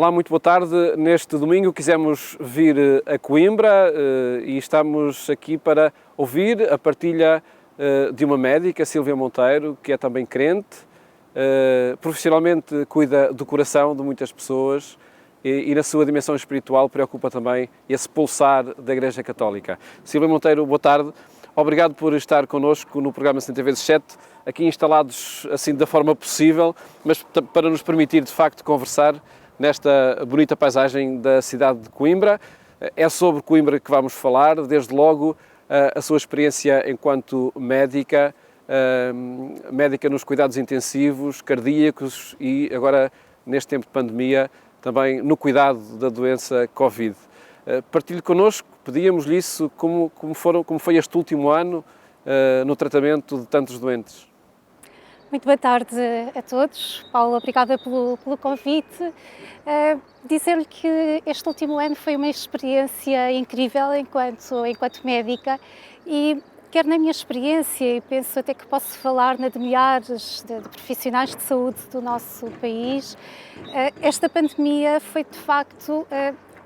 Olá, muito boa tarde. Neste domingo quisemos vir a Coimbra e estamos aqui para ouvir a partilha de uma médica, Sílvia Monteiro, que é também crente, profissionalmente cuida do coração de muitas pessoas e na sua dimensão espiritual preocupa também esse pulsar da Igreja Católica. Sílvia Monteiro, boa tarde. Obrigado por estar connosco no programa 60 vezes 7, aqui instalados assim da forma possível, mas para nos permitir de facto conversar nesta bonita paisagem da cidade de Coimbra. É sobre Coimbra que vamos falar, desde logo a sua experiência enquanto médica, médica nos cuidados intensivos, cardíacos e agora, neste tempo de pandemia, também no cuidado da doença Covid. Partilhe connosco, pedíamos-lhe isso, como foi este último ano no tratamento de tantos doentes. Muito boa tarde a todos. Paulo, obrigada pelo convite. Dizer-lhe que este último ano foi uma experiência incrível enquanto médica e quer na minha experiência, e penso até que posso falar de milhares de profissionais de saúde do nosso país, esta pandemia foi de facto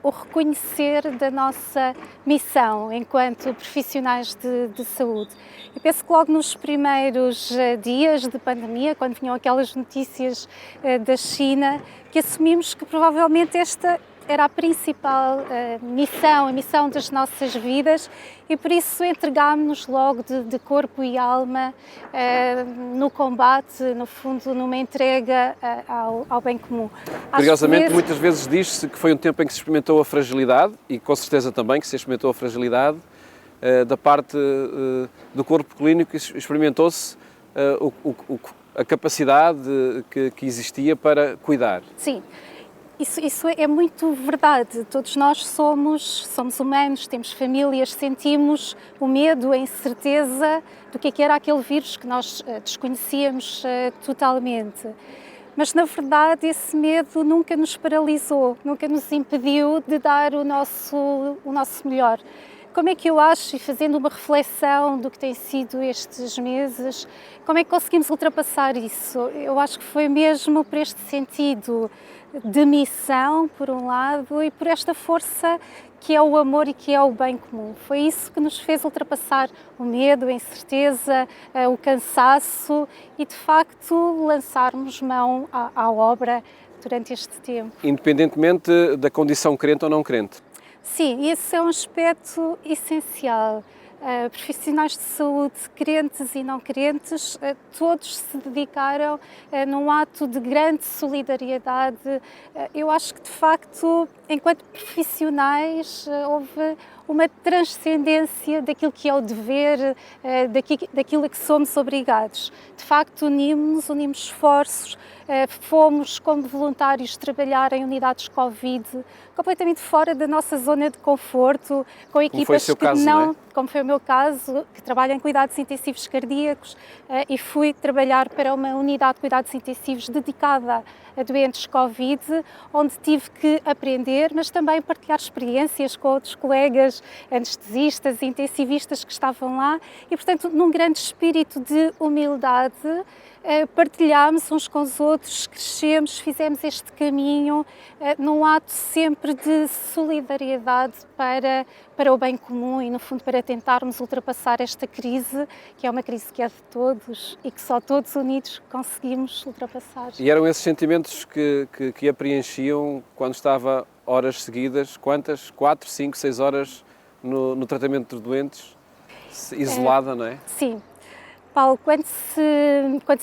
o reconhecer da nossa missão enquanto profissionais de saúde. Eu penso que logo nos primeiros dias de pandemia, quando vinham aquelas notícias da China, que assumimos que provavelmente esta era a principal missão, a missão das nossas vidas e por isso entregámos-nos logo de corpo e alma no combate, no fundo, numa entrega ao bem comum. Curiosamente, muitas vezes diz-se que foi um tempo em que se experimentou a fragilidade e com certeza também que se experimentou a fragilidade da parte do corpo clínico, experimentou-se a capacidade que existia para cuidar. Sim. Isso é muito verdade. Todos nós somos humanos, temos famílias, sentimos o medo, a incerteza do que era aquele vírus que nós desconhecíamos totalmente. Mas, na verdade, esse medo nunca nos paralisou, nunca nos impediu de dar o nosso melhor. Como é que eu acho, e fazendo uma reflexão do que tem sido estes meses, como é que conseguimos ultrapassar isso? Eu acho que foi mesmo por este sentido de missão, por um lado, e por esta força que é o amor e que é o bem comum. Foi isso que nos fez ultrapassar o medo, a incerteza, o cansaço e, de facto, lançarmos mão à obra durante este tempo. Independentemente da condição crente ou não crente. Sim, esse é um aspecto essencial. Profissionais de saúde, crentes e não crentes, todos se dedicaram num ato de grande solidariedade. Eu acho que, de facto, enquanto profissionais, houve uma transcendência daquilo que é o dever, daquilo a que somos obrigados. De facto, unimos esforços, fomos como voluntários trabalhar em unidades Covid, completamente fora da nossa zona de conforto, com equipas como foi o meu caso, que trabalha em cuidados intensivos cardíacos, e fui trabalhar para uma unidade de cuidados intensivos dedicada a doentes Covid, onde tive que aprender, mas também partilhar experiências com outros colegas anestesistas e intensivistas que estavam lá e, portanto, num grande espírito de humildade, partilhámos uns com os outros, crescemos, fizemos este caminho num ato sempre de solidariedade para o bem comum e, no fundo, para tentarmos ultrapassar esta crise, que é uma crise que é de todos e que só todos unidos conseguimos ultrapassar. E eram esses sentimentos que a preenchiam quando estava horas seguidas, quantas? 4, 5, 6 horas no tratamento dos doentes, isolada, não é? Sim. Paulo, quando se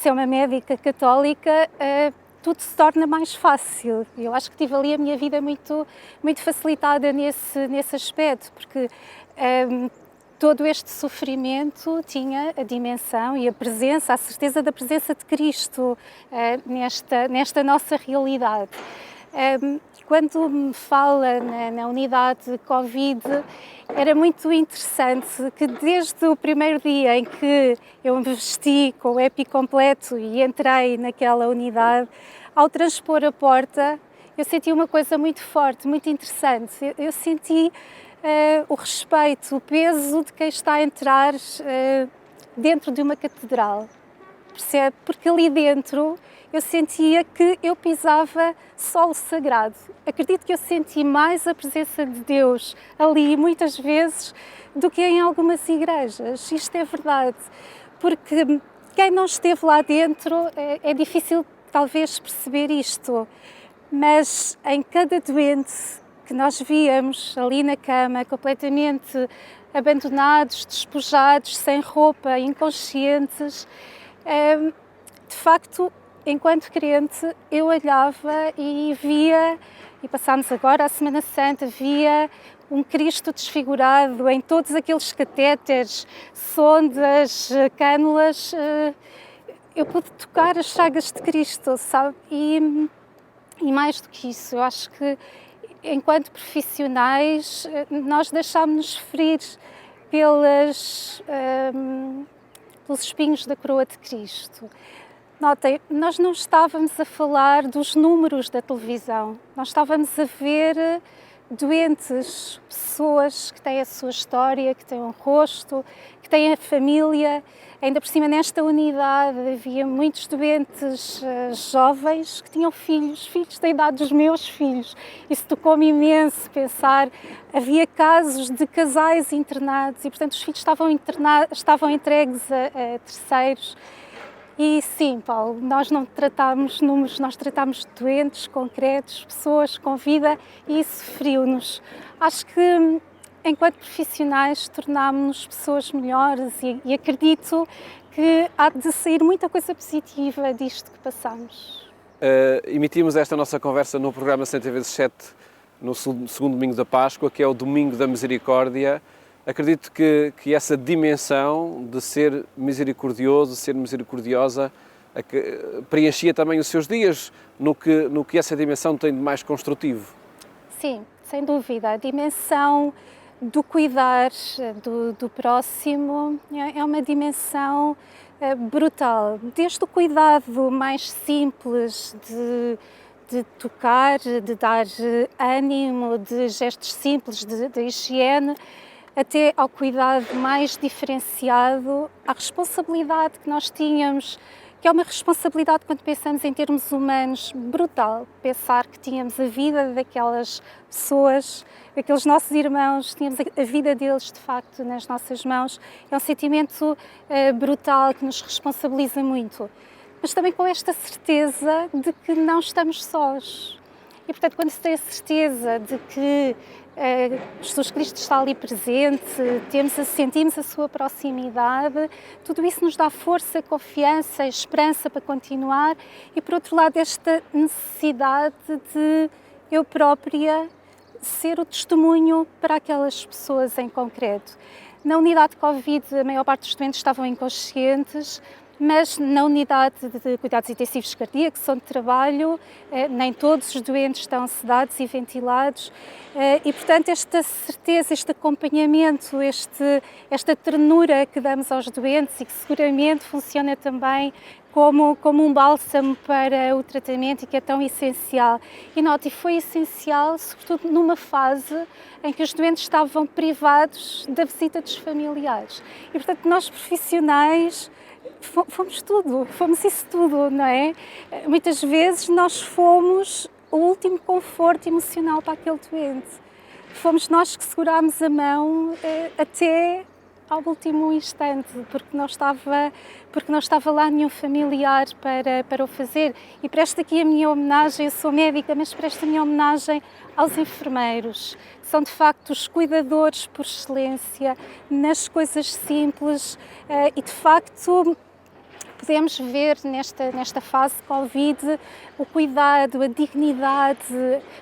é uma médica católica, tudo se torna mais fácil. Eu acho que tive ali a minha vida muito facilitada nesse aspecto, porque todo este sofrimento tinha a dimensão e a certeza da presença de Cristo nesta nossa realidade. Quando me fala na unidade Covid, era muito interessante que desde o primeiro dia em que eu me vesti com o EPI completo e entrei naquela unidade, ao transpor a porta, eu senti uma coisa muito forte, muito interessante. Eu senti o respeito, o peso de quem está a entrar dentro de uma catedral. percebe? Porque ali dentro eu sentia que eu pisava solo sagrado. Acredito que eu senti mais a presença de Deus ali, muitas vezes, do que em algumas igrejas. Isto é verdade, porque quem não esteve lá dentro é difícil talvez perceber isto, mas em cada doente que nós víamos ali na cama, completamente abandonados, despojados, sem roupa, inconscientes, de facto, enquanto crente, eu olhava e via, e passámos agora a Semana Santa, via um Cristo desfigurado em todos aqueles catéteres, sondas, cânulas. Eu pude tocar as chagas de Cristo, sabe? E mais do que isso, eu acho que enquanto profissionais nós deixámos-nos ferir pelos espinhos da coroa de Cristo. Notem, nós não estávamos a falar dos números da televisão, nós estávamos a ver doentes, pessoas que têm a sua história, que têm um rosto, que têm a família. Ainda por cima, nesta unidade, havia muitos doentes jovens que tinham filhos da idade dos meus filhos. Isso tocou-me imenso pensar. Havia casos de casais internados e, portanto, os filhos estavam entregues a terceiros. E sim, Paulo, nós não tratámos números, nós tratámos doentes concretos, pessoas com vida, e isso feriu-nos. Acho que, enquanto profissionais, tornámos-nos pessoas melhores e acredito que há de sair muita coisa positiva disto que passamos. Emitimos esta nossa conversa no programa 100 vezes 7, no segundo domingo da Páscoa, que é o Domingo da Misericórdia. Acredito que essa dimensão de ser misericordioso, ser misericordiosa, preenchia também os seus dias no que essa dimensão tem de mais construtivo. Sim, sem dúvida. A dimensão do cuidar do próximo é uma dimensão brutal. Desde o cuidado mais simples de tocar, de dar ânimo, de gestos simples de higiene, até ao cuidado mais diferenciado, à responsabilidade que nós tínhamos, que é uma responsabilidade quando pensamos em termos humanos brutal, pensar que tínhamos a vida daquelas pessoas, daqueles nossos irmãos, tínhamos a vida deles de facto nas nossas mãos, é um sentimento brutal que nos responsabiliza muito, mas também com esta certeza de que não estamos sós. E portanto, quando se tem a certeza de que Jesus Cristo está ali presente, sentimos a sua proximidade, tudo isso nos dá força, confiança, esperança para continuar e, por outro lado, esta necessidade de eu própria ser o testemunho para aquelas pessoas em concreto. Na unidade de Covid, a maior parte dos doentes estavam inconscientes, mas na unidade de cuidados intensivos cardíacos, onde trabalho, nem todos os doentes estão sedados e ventilados e, portanto, esta certeza, este acompanhamento, esta ternura que damos aos doentes e que seguramente funciona também como um bálsamo para o tratamento e que é tão essencial. E note, foi essencial, sobretudo numa fase em que os doentes estavam privados da visita dos familiares. E, portanto, nós profissionais fomos isso tudo, não é? Muitas vezes nós fomos o último conforto emocional para aquele doente. Fomos nós que segurámos a mão até ao último instante, porque não estava lá nenhum familiar para o fazer. E presto aqui a minha homenagem, eu sou médica, mas presto a minha homenagem aos enfermeiros. São de facto os cuidadores por excelência, nas coisas simples e de facto podemos ver nesta fase Covid o cuidado, a dignidade,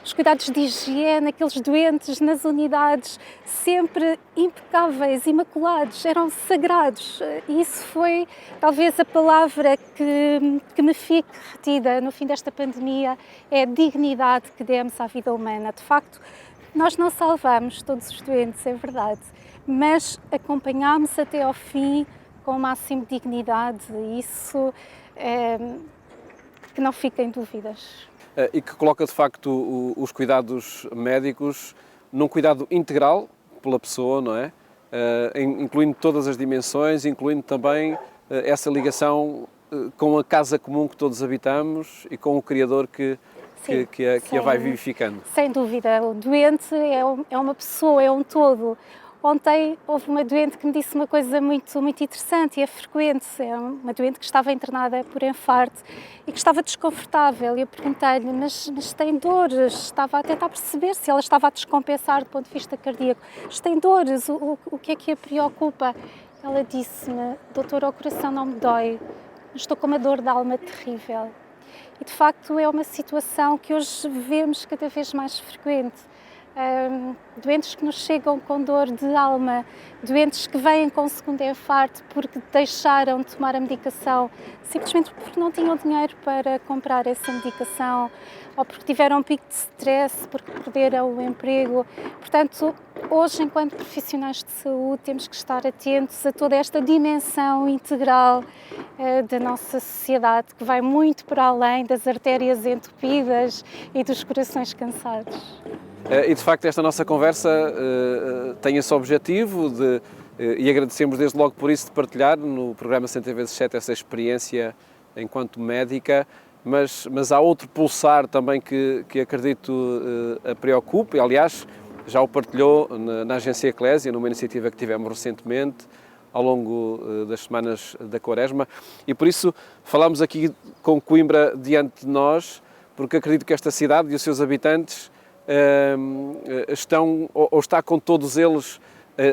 os cuidados de higiene, aqueles doentes nas unidades sempre impecáveis, imaculados, eram sagrados. E isso foi talvez a palavra que me fique retida no fim desta pandemia, é a dignidade que demos à vida humana. De facto, nós não salvamos todos os doentes, é verdade, mas acompanhámos até ao fim com o máximo de dignidade, isso que não fiquem dúvidas. E que coloca de facto os cuidados médicos num cuidado integral pela pessoa, não é? Incluindo todas as dimensões, incluindo também essa ligação com a casa comum que todos habitamos e com o Criador que a vai vivificando. Sem dúvida, o doente é uma pessoa, é um todo. Ontem houve uma doente que me disse uma coisa muito, muito interessante e é frequente. É uma doente que estava internada por infarto e que estava desconfortável. E eu perguntei-lhe, mas tem dores? Estava a tentar perceber se ela estava a descompensar do ponto de vista cardíaco. Mas tem dores? O que é que a preocupa? Ela disse-me, doutora, o coração não me dói, mas estou com uma dor de alma terrível. E de facto é uma situação que hoje vemos cada vez mais frequente. Doentes que nos chegam com dor de alma, doentes que vêm com segundo infarto porque deixaram de tomar a medicação simplesmente porque não tinham dinheiro para comprar essa medicação ou porque tiveram um pico de stress, porque perderam o emprego. Portanto, hoje, enquanto profissionais de saúde, temos que estar atentos a toda esta dimensão integral da nossa sociedade, que vai muito para além das artérias entupidas e dos corações cansados. E de facto esta nossa conversa tem esse objetivo e agradecemos desde logo por isso de partilhar no programa 100x7 essa experiência enquanto médica, mas há outro pulsar também que acredito a preocupa e aliás já o partilhou na Agência Eclésia, numa iniciativa que tivemos recentemente ao longo das semanas da Quaresma e por isso falamos aqui com Coimbra diante de nós, porque acredito que esta cidade e os seus habitantes está com todos eles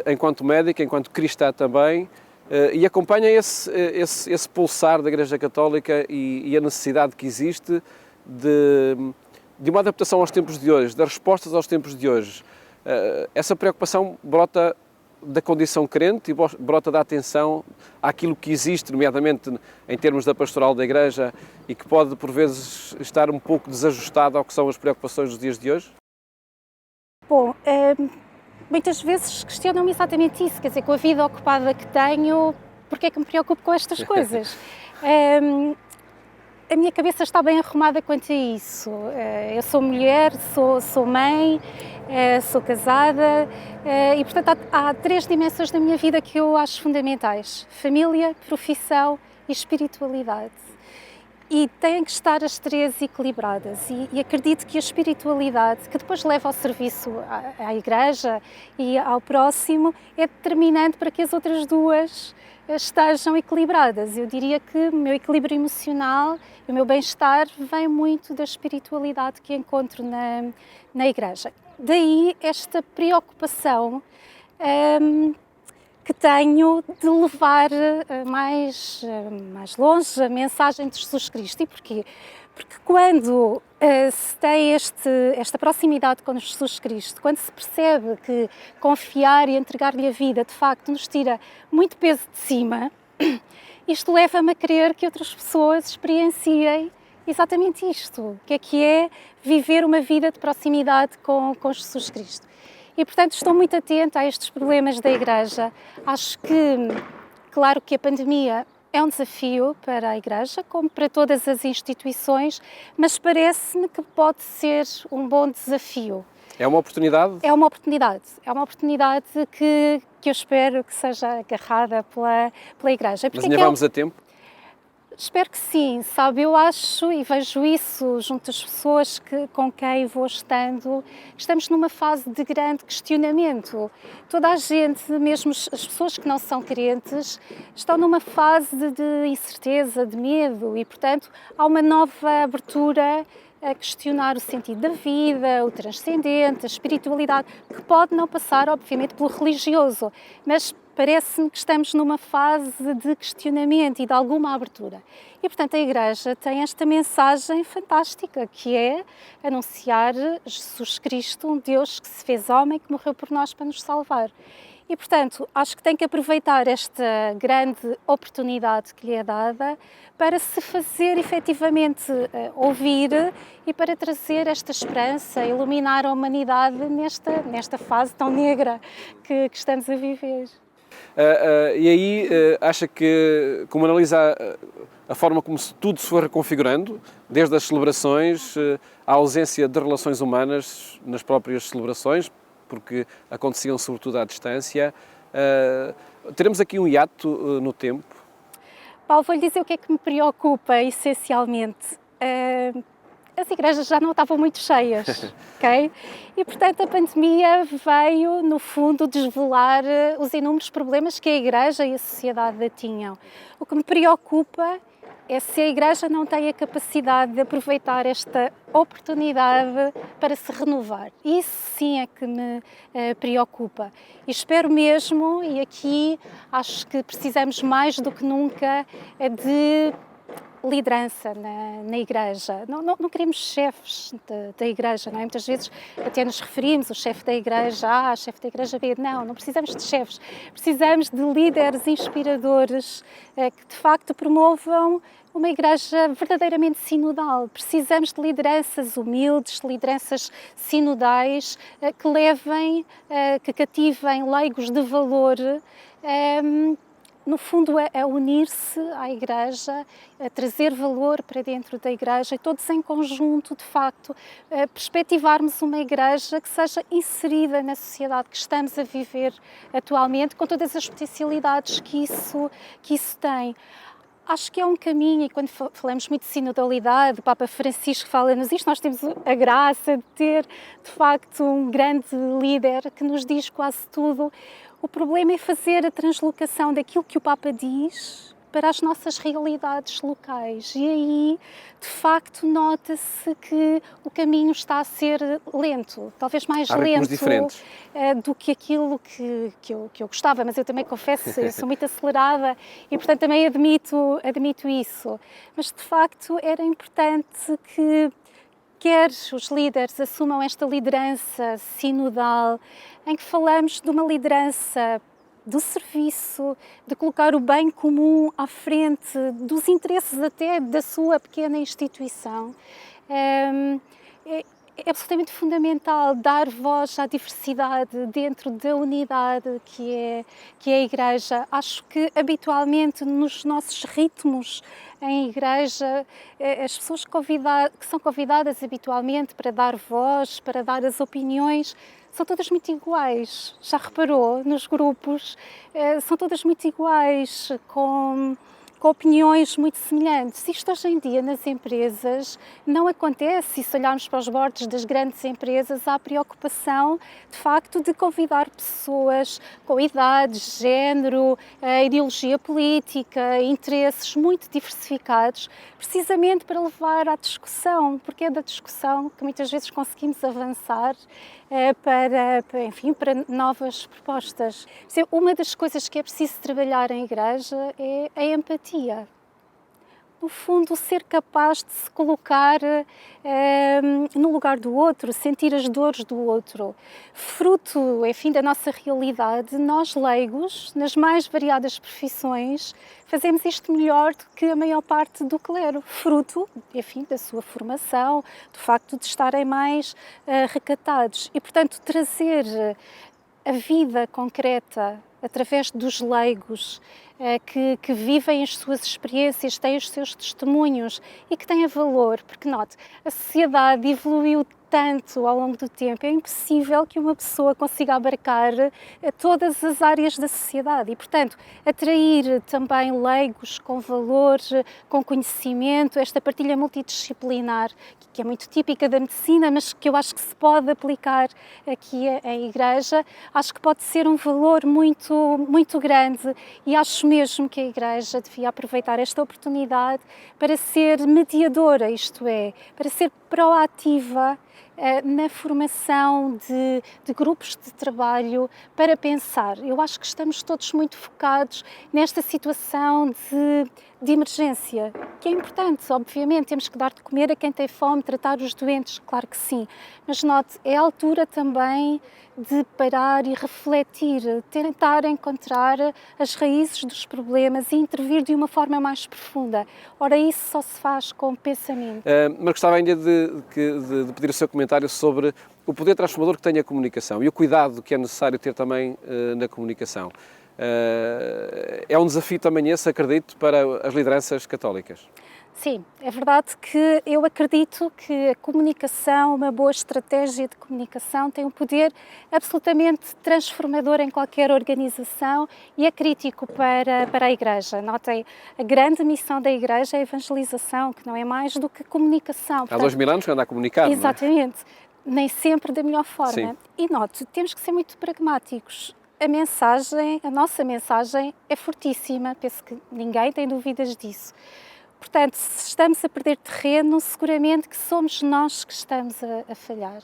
enquanto médica, enquanto cristã também, e acompanha esse pulsar da Igreja Católica e a necessidade que existe de uma adaptação aos tempos de hoje, das respostas aos tempos de hoje. Essa preocupação brota da condição crente e brota da atenção àquilo que existe, nomeadamente em termos da pastoral da Igreja, e que pode, por vezes, estar um pouco desajustado ao que são as preocupações dos dias de hoje? Bom, muitas vezes questionam-me exatamente isso, quer dizer, com a vida ocupada que tenho, porque é que me preocupo com estas coisas? A minha cabeça está bem arrumada quanto a isso. Eu sou mulher, sou mãe, sou casada e, portanto, há 3 dimensões da minha vida que eu acho fundamentais: família, profissão e espiritualidade. E têm que estar as 3 equilibradas e acredito que a espiritualidade, que depois leva ao serviço à Igreja e ao próximo, é determinante para que as outras 2 estejam equilibradas. Eu diria que o meu equilíbrio emocional e o meu bem-estar vem muito da espiritualidade que encontro na Igreja. Daí esta preocupação que tenho de levar mais longe a mensagem de Jesus Cristo. E porquê? Porque quando se tem esta proximidade com Jesus Cristo, quando se percebe que confiar e entregar-lhe a vida, de facto, nos tira muito peso de cima, isto leva-me a crer que outras pessoas experienciem exatamente isto, que é viver uma vida de proximidade com Jesus Cristo. E, portanto, estou muito atenta a estes problemas da Igreja. Acho que, claro que a pandemia é um desafio para a Igreja, como para todas as instituições, mas parece-me que pode ser um bom desafio. É uma oportunidade? É uma oportunidade. É uma oportunidade que eu espero que seja agarrada pela Igreja. Mas ainda vamos a tempo? Espero que sim, sabe, eu acho e vejo isso junto às pessoas com quem vou estando, estamos numa fase de grande questionamento. Toda a gente, mesmo as pessoas que não são crentes, estão numa fase de incerteza, de medo e, portanto, há uma nova abertura a questionar o sentido da vida, o transcendente, a espiritualidade, que pode não passar, obviamente, pelo religioso, mas parece-me que estamos numa fase de questionamento e de alguma abertura. E, portanto, a Igreja tem esta mensagem fantástica, que é anunciar Jesus Cristo, um Deus que se fez homem, que morreu por nós para nos salvar. E, portanto, acho que tem que aproveitar esta grande oportunidade que lhe é dada para se fazer efetivamente ouvir e para trazer esta esperança, iluminar a humanidade nesta fase tão negra que estamos a viver. E aí acha que, como analisa a forma como tudo se foi reconfigurando, desde as celebrações, a ausência de relações humanas nas próprias celebrações, porque aconteciam sobretudo à distância, teremos aqui um hiato no tempo? Paulo, vou-lhe dizer o que é que me preocupa essencialmente. As igrejas já não estavam muito cheias, ok? E, portanto, a pandemia veio, no fundo, desvelar os inúmeros problemas que a igreja e a sociedade tinham. O que me preocupa é se a igreja não tem a capacidade de aproveitar esta oportunidade para se renovar. Isso sim é que me preocupa. E espero mesmo, e aqui acho que precisamos mais do que nunca de liderança na igreja. Não queremos chefes da igreja, não é? Muitas vezes até nos referimos, o chefe da igreja A, chefe da igreja B. Não precisamos de chefes. Precisamos de líderes inspiradores que de facto promovam uma igreja verdadeiramente sinodal. Precisamos de lideranças humildes, lideranças sinodais que levem, que cativem leigos de valor, no fundo é unir-se à Igreja, a trazer valor para dentro da Igreja e todos em conjunto, de facto, perspectivarmos uma Igreja que seja inserida na sociedade que estamos a viver atualmente, com todas as potencialidades que isso tem. Acho que é um caminho, e quando falamos muito de sinodalidade, o Papa Francisco fala-nos isto, nós temos a graça de ter, de facto, um grande líder que nos diz quase tudo. O problema é fazer a translocação daquilo que o Papa diz para as nossas realidades locais. E aí, de facto, nota-se que o caminho está a ser lento, talvez mais lento do que aquilo que eu gostava, mas eu também confesso, eu sou muito acelerada e, portanto, também admito isso. Mas, de facto, era importante que quer os líderes assumam esta liderança sinodal, em que falamos de uma liderança do serviço, de colocar o bem comum à frente dos interesses até da sua pequena instituição. É absolutamente fundamental dar voz à diversidade dentro da unidade que é a Igreja. Acho que habitualmente nos nossos ritmos em igreja, as pessoas que são convidadas habitualmente para dar voz, para dar as opiniões, são todas muito iguais. Já reparou? Nos grupos são todas muito iguais, com opiniões muito semelhantes. Isto hoje em dia nas empresas não acontece, e se olharmos para os bordes das grandes empresas, há preocupação de facto de convidar pessoas com idades, género, ideologia política, interesses muito diversificados, precisamente para levar à discussão, porque é da discussão que muitas vezes conseguimos avançar para novas propostas. Uma das coisas que é preciso trabalhar em igreja é a empatia. No fundo, ser capaz de se colocar no lugar do outro, sentir as dores do outro. Fruto, enfim, da nossa realidade, nós leigos, nas mais variadas profissões, fazemos isto melhor do que a maior parte do clero. Fruto, enfim, da sua formação, do facto de estarem mais recatados. E, portanto, trazer a vida concreta através dos leigos, que vivem as suas experiências, têm os seus testemunhos e que têm valor, porque note, a sociedade evoluiu tanto ao longo do tempo, é impossível que uma pessoa consiga abarcar todas as áreas da sociedade e, portanto, atrair também leigos com valor, com conhecimento, esta partilha multidisciplinar, que é muito típica da medicina, mas que eu acho que se pode aplicar aqui à Igreja, acho que pode ser um valor muito, muito grande e acho mesmo que a Igreja devia aproveitar esta oportunidade para ser mediadora, isto é, para ser proativa na formação de grupos de trabalho para pensar. Eu acho que estamos todos muito focados nesta situação de emergência, que é importante, obviamente, temos que dar de comer a quem tem fome, tratar os doentes, claro que sim, mas note, é a altura também de parar e refletir, tentar encontrar as raízes dos problemas e intervir de uma forma mais profunda. Ora, isso só se faz com pensamento. Mas gostava ainda de pedir o seu comentário sobre o poder transformador que tem a comunicação e o cuidado que é necessário ter também na comunicação. É um desafio também esse, acredito, para as lideranças católicas. Sim, é verdade que eu acredito que a comunicação, uma boa estratégia de comunicação, tem um poder absolutamente transformador em qualquer organização e é crítico para a Igreja. Notem, a grande missão da Igreja é a evangelização, que não é mais do que comunicação. Há 2000 anos que anda a comunicar, exatamente, não é? Nem sempre da melhor forma. Sim. E note, temos que ser muito pragmáticos. A nossa mensagem é fortíssima, penso que ninguém tem dúvidas disso. Portanto, se estamos a perder terreno, seguramente que somos nós que estamos a falhar.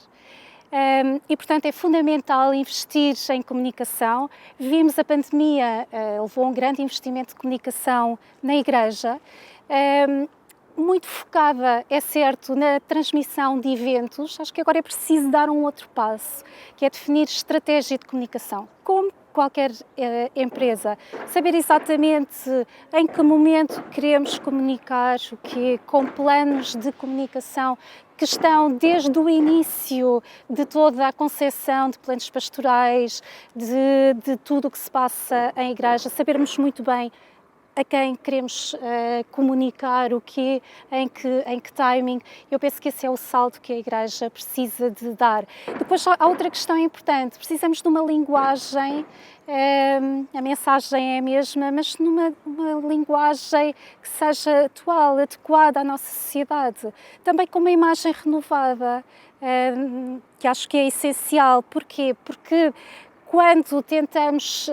E, portanto, é fundamental investir em comunicação. Vimos a pandemia, levou a um grande investimento de comunicação na Igreja, muito focada, é certo, na transmissão de eventos. Acho que agora é preciso dar um outro passo, que é definir estratégia de comunicação. Como qualquer empresa, saber exatamente em que momento queremos comunicar, o quê, com planos de comunicação que estão desde o início de toda a concepção de planos pastorais, de tudo o que se passa em igreja, sabermos muito bem a quem queremos comunicar, o quê, em que timing. Eu penso que esse é o salto que a Igreja precisa de dar. Depois há outra questão importante, precisamos de uma linguagem, a mensagem é a mesma, mas numa linguagem que seja atual, adequada à nossa sociedade. Também com uma imagem renovada, que acho que é essencial. Porquê? Porque quando tentamos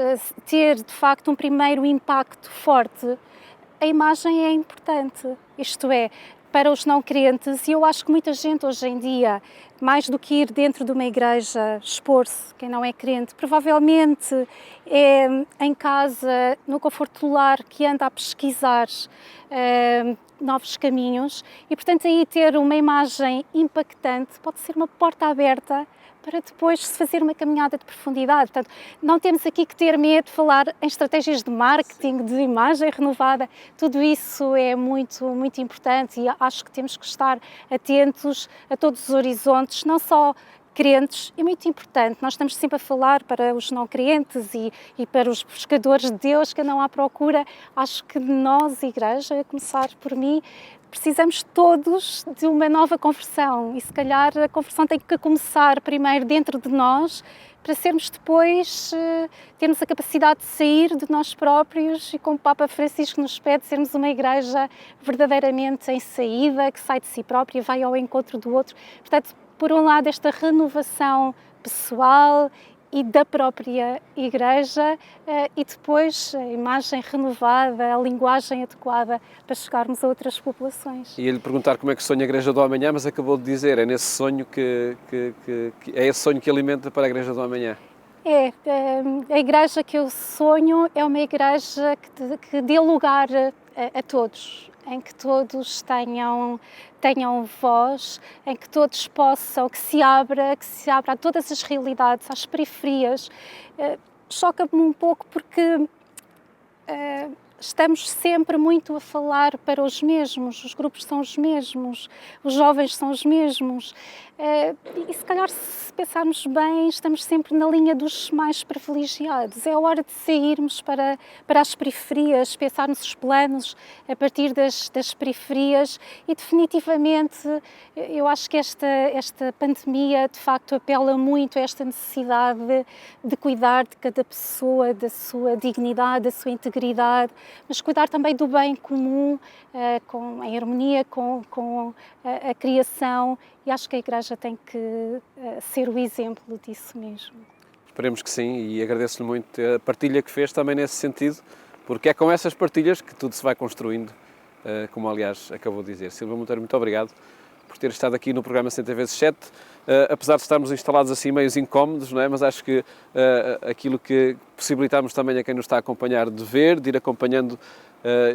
ter, de facto, um primeiro impacto forte, a imagem é importante. Isto é, para os não crentes, e eu acho que muita gente hoje em dia, mais do que ir dentro de uma igreja, expor-se, quem não é crente, provavelmente é em casa, no conforto do lar, que anda a pesquisar novos caminhos e, portanto, aí ter uma imagem impactante pode ser uma porta aberta para depois se fazer uma caminhada de profundidade. Portanto, não temos aqui que ter medo de falar em estratégias de marketing, de imagem renovada. Tudo isso é muito, muito importante e acho que temos que estar atentos a todos os horizontes, não só crentes, é muito importante. Nós estamos sempre a falar para os não crentes e para os buscadores de Deus que andam à procura. Acho que nós, Igreja, a começar por mim, precisamos todos de uma nova conversão e se calhar a conversão tem que começar primeiro dentro de nós para sermos depois, termos a capacidade de sair de nós próprios e como o Papa Francisco nos pede, sermos uma igreja verdadeiramente em saída, que sai de si própria e vai ao encontro do outro. Portanto, por um lado, esta renovação pessoal e da própria Igreja e depois a imagem renovada, a linguagem adequada para chegarmos a outras populações. Ia-lhe perguntar como é que sonha a Igreja do Amanhã, mas acabou de dizer, é nesse sonho que é esse sonho que alimenta para a Igreja do Amanhã. A Igreja que eu sonho é uma Igreja que dê lugar a todos, em que todos tenham voz, em que todos possam, que se abra a todas as realidades, às periferias. Choca-me um pouco porque estamos sempre muito a falar para os mesmos, os grupos são os mesmos, os jovens são os mesmos. E se calhar, se pensarmos bem, estamos sempre na linha dos mais privilegiados. É hora de sairmos para as periferias, pensarmos os planos a partir das periferias e definitivamente eu acho que esta pandemia de facto apela muito a esta necessidade de cuidar de cada pessoa, da sua dignidade, da sua integridade, mas cuidar também do bem comum, em harmonia com a criação, e acho que a Igreja tem que ser o exemplo disso mesmo. Esperemos que sim, e agradeço-lhe muito a partilha que fez também nesse sentido, porque é com essas partilhas que tudo se vai construindo, como aliás acabou de dizer. Silvia Monteiro, muito obrigado por ter estado aqui no programa 100 vezes 7, apesar de estarmos instalados assim meios incómodos, não é? Mas acho que aquilo que possibilitamos também a quem nos está a acompanhar de ver, de ir acompanhando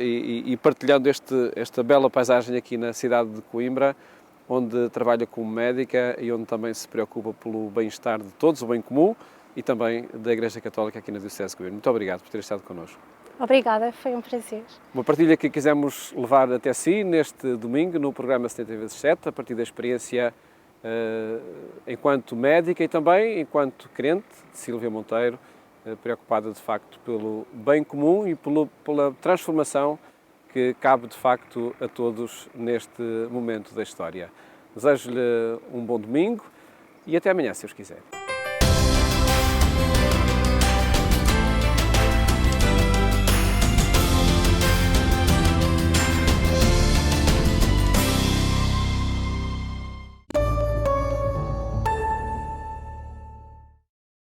e partilhando esta bela paisagem aqui na cidade de Coimbra, onde trabalha como médica e onde também se preocupa pelo bem-estar de todos, o bem comum, e também da Igreja Católica aqui na Diocese de Coimbra. Muito obrigado por ter estado connosco. Obrigada, foi um prazer. Uma partilha que quisemos levar até si neste domingo no programa 70 vezes 7, a partir da experiência enquanto médica e também enquanto crente, de Silvia Monteiro, preocupada de facto pelo bem comum e pela transformação que cabe de facto a todos neste momento da história. Desejo-lhe um bom domingo e até amanhã, se os quiser.